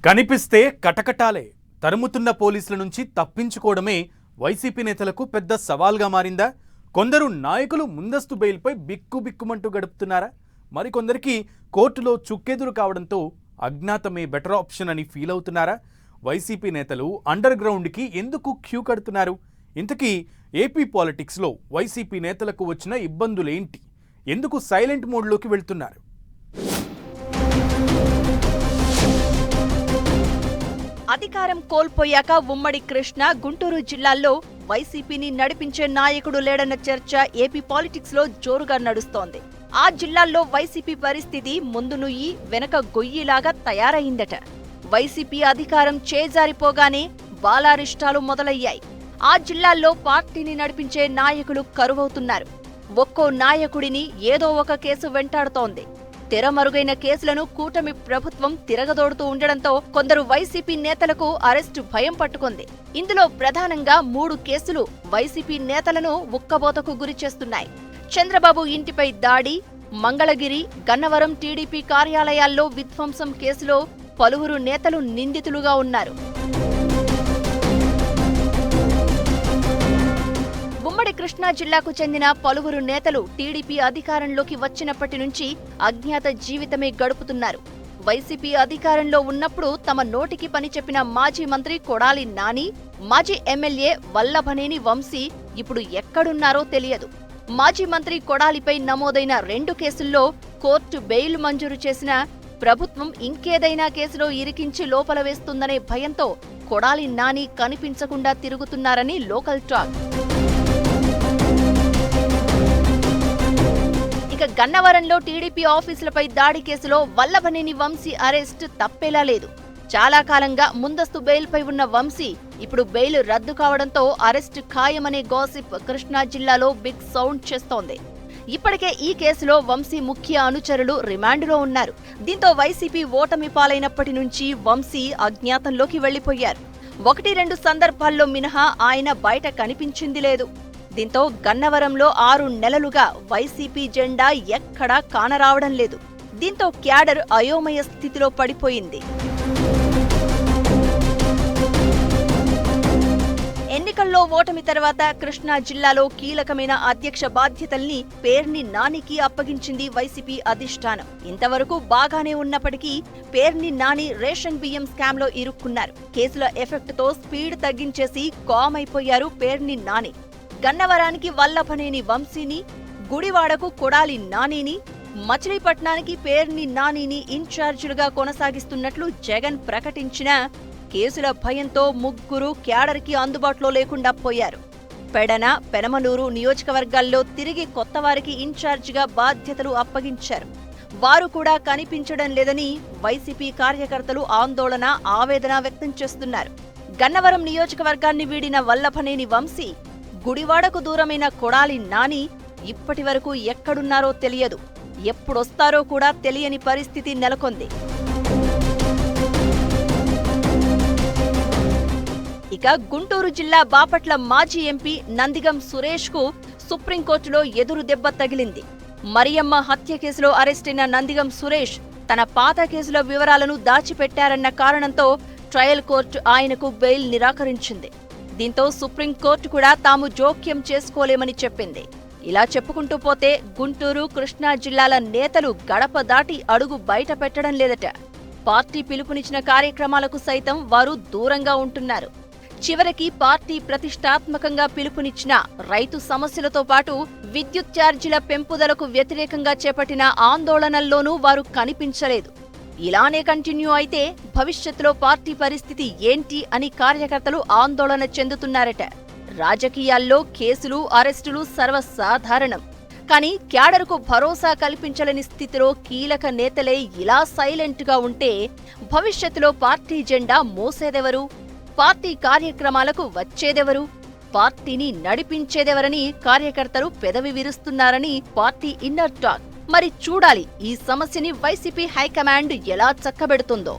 కనిపిస్తే కటకటాలే తరుముతున్న పోలీసుల నుంచి తప్పించుకోవడమే వైసీపీ నేతలకు పెద్ద సవాల్గా మారిందా? కొందరు నాయకులు ముందస్తు బెయిల్పై బిక్కుబిక్కుమంటూ గడుపుతున్నారా? మరికొందరికి కోర్టులో చుక్కెదురు కావడంతో అజ్ఞాతమే బెటర్ ఆప్షన్ అని ఫీల్ అవుతున్నారా? వైసీపీ నేతలు అండర్ గ్రౌండ్కి ఎందుకు క్యూ కడుతున్నారు? ఇంతకీ ఏపీ పాలిటిక్స్లో వైసీపీ నేతలకు వచ్చిన ఇబ్బందులేంటి? ఎందుకు సైలెంట్ మోడ్లోకి వెళ్తున్నారు? అధికారం కోల్పోయాక ఉమ్మడి కృష్ణా, గుంటూరు జిల్లాల్లో వైసీపీని నడిపించే నాయకుడు లేడన్న చర్చ ఏపీ పాలిటిక్స్ లో జోరుగా నడుస్తోంది. ఆ జిల్లాల్లో వైసీపీ పరిస్థితి ముందు నుయ్యి వెనక గొయ్యిలాగా తయారైందట. వైసీపీ అధికారం చేజారిపోగానే బాలారిష్టాలు మొదలయ్యాయి. ఆ జిల్లాల్లో పార్టీని నడిపించే నాయకులు కరువవుతున్నారు. ఒక్కో నాయకుడిని ఏదో ఒక కేసు వెంటాడుతోంది. తెరమరుగైన కేసులను కూటమి ప్రభుత్వం తిరగదోడుతూ ఉండడంతో కొందరు వైసీపీ నేతలకు అరెస్టు భయం పట్టుకుంది. ఇందులో ప్రధానంగా 3 కేసులు వైసీపీ నేతలను ఉక్కబోతకు గురిచేస్తున్నాయి. చంద్రబాబు ఇంటిపై దాడి, మంగళగిరి, గన్నవరం టీడీపీ కార్యాలయాల్లో విధ్వంసం కేసులో పలువురు నేతలు నిందితులుగా ఉన్నారు. ఉమ్మడి కృష్ణా జిల్లాకు చెందిన పలువురు నేతలు టీడీపీ అధికారంలోకి వచ్చినప్పటి నుంచి అజ్ఞాత జీవితమే గడుపుతున్నారు. వైసీపీ అధికారంలో ఉన్నప్పుడు తమ నోటికి పని చెప్పిన మాజీ మంత్రి కొడాలి నాని, మాజీ ఎమ్మెల్యే వల్లభనేని వంశీ ఇప్పుడు ఎక్కడున్నారో తెలియదు. మాజీ మంత్రి కొడాలిపై నమోదైన 2 కేసుల్లో కోర్టు బెయిల్ మంజూరు చేసినా ప్రభుత్వం ఇంకేదైనా కేసులో ఇరికించి లోపల వేస్తుందనే భయంతో కొడాలి నాని కనిపించకుండా తిరుగుతున్నారని లోకల్ టాక్. గన్నవరంలో టీడీపీ ఆఫీసులపై దాడి కేసులో వల్లభనేని వంశీ అరెస్ట్ తప్పేలా లేదు. చాలా కాలంగా ముందస్తు బెయిల్పై ఉన్న వంశీ ఇప్పుడు బెయిల్ రద్దు కావడంతో అరెస్ట్ ఖాయమనే గాసిప్ కృష్ణా జిల్లాలో బిగ్ సౌండ్ చేస్తోంది. ఇప్పటికే ఈ కేసులో వంశీ ముఖ్య అనుచరులు రిమాండ్లో ఉన్నారు. దీంతో వైసీపీ ఓటమి పాలైనప్పటి నుంచి వంశీ అజ్ఞాతంలోకి వెళ్లిపోయారు. 1-2 సందర్భాల్లో మినహా ఆయన బయట కనిపించింది లేదు. దీంతో గన్నవరంలో 6 నెలలుగా వైసీపీ జెండా ఎక్కడా కానరావడం లేదు. దీంతో క్యాడర్ అయోమయ స్థితిలో పడిపోయింది. ఎన్నికల్లో ఓటమి తర్వాత కృష్ణా జిల్లాలో కీలకమైన అధ్యక్ష బాధ్యతల్ని పేర్ని నానికి అప్పగించింది వైసీపీ అధిష్టానం. ఇంతవరకు బాగానే ఉన్నప్పటికీ పేర్ని నాని రేషన్ బియ్యం స్కామ్లో ఇరుక్కున్నారు. కేసుల ఎఫెక్ట్తో స్పీడ్ తగ్గించేసి కామ్ అయిపోయారు పేర్ని నాని. గన్నవరానికి వల్లభనేని వంశీని, గుడివాడకు కొడాలి నానిని, మచిలీపట్నానికి పేర్ని నానిని ఇన్ఛార్జీలుగా కొనసాగిస్తున్నట్లు జగన్ ప్రకటించినా కేసుల భయంతో ముగ్గురు క్యాడర్కి అందుబాటులో లేకుండా పోయారు. పెడన, పెనమలూరు నియోజకవర్గాల్లో తిరిగి కొత్తవారికి ఇన్ఛార్జిగా బాధ్యతలు అప్పగించారు. వారు కూడా కనిపించడం లేదని వైసీపీ కార్యకర్తలు ఆందోళన, ఆవేదన వ్యక్తం చేస్తున్నారు. గన్నవరం నియోజకవర్గాన్ని వీడిన వల్లభనేని వంశీ, గుడివాడకు దూరమైన కొడాలి నాని ఇప్పటి వరకు ఎక్కడున్నారో తెలియదు. ఎప్పుడొస్తారో కూడా తెలియని పరిస్థితి నెలకొంది. ఇక గుంటూరు జిల్లా బాపట్ల మాజీ ఎంపీ నందిగం సురేష్ కు సుప్రీంకోర్టులో ఎదురు దెబ్బ తగిలింది. మరియమ్మ హత్య కేసులో అరెస్టైన నందిగం సురేష్ తన పాత కేసుల వివరాలను దాచిపెట్టారన్న కారణంతో ట్రయల్ కోర్టు ఆయనకు బెయిల్ నిరాకరించింది. దీంతో సుప్రీంకోర్టు కూడా తాము జోక్యం చేసుకోలేమని చెప్పింది. ఇలా చెప్పుకుంటూ పోతే గుంటూరు, కృష్ణా జిల్లాల నేతలు గడప దాటి అడుగు బయట పెట్టడం లేదట. పార్టీ పిలుపునిచ్చిన కార్యక్రమాలకు సైతం వారు దూరంగా ఉంటున్నారు. చివరికి పార్టీ ప్రతిష్టాత్మకంగా పిలుపునిచ్చిన రైతు సమస్యలతో పాటు విద్యుత్ ఛార్జీల పెంపుదలకు వ్యతిరేకంగా చేపట్టిన ఆందోళనల్లోనూ వారు కనిపించలేదు. ఇలానే కంటిన్యూ అయితే భవిష్యత్తులో పార్టీ పరిస్థితి ఏంటి అని కార్యకర్తలు ఆందోళన చెందుతున్నారట. రాజకీయాల్లో కేసులు, అరెస్టులు సర్వసాధారణం. కానీ క్యాడర్కు భరోసా కల్పించలేని స్థితిలో కీలక నేతలే ఇలా సైలెంట్గా ఉంటే భవిష్యత్తులో పార్టీ జెండా మోసేదెవరు? పార్టీ కార్యక్రమాలకు వచ్చేదెవరు? పార్టీని నడిపించేదెవరని కార్యకర్తలు పెదవి విరుస్తున్నారని పార్టీ ఇన్నర్ టాక్. మరి చూడాలి ఈ సమస్యని వైసీపీ హైకమాండ్ ఎలా చక్కబెడుతుందో.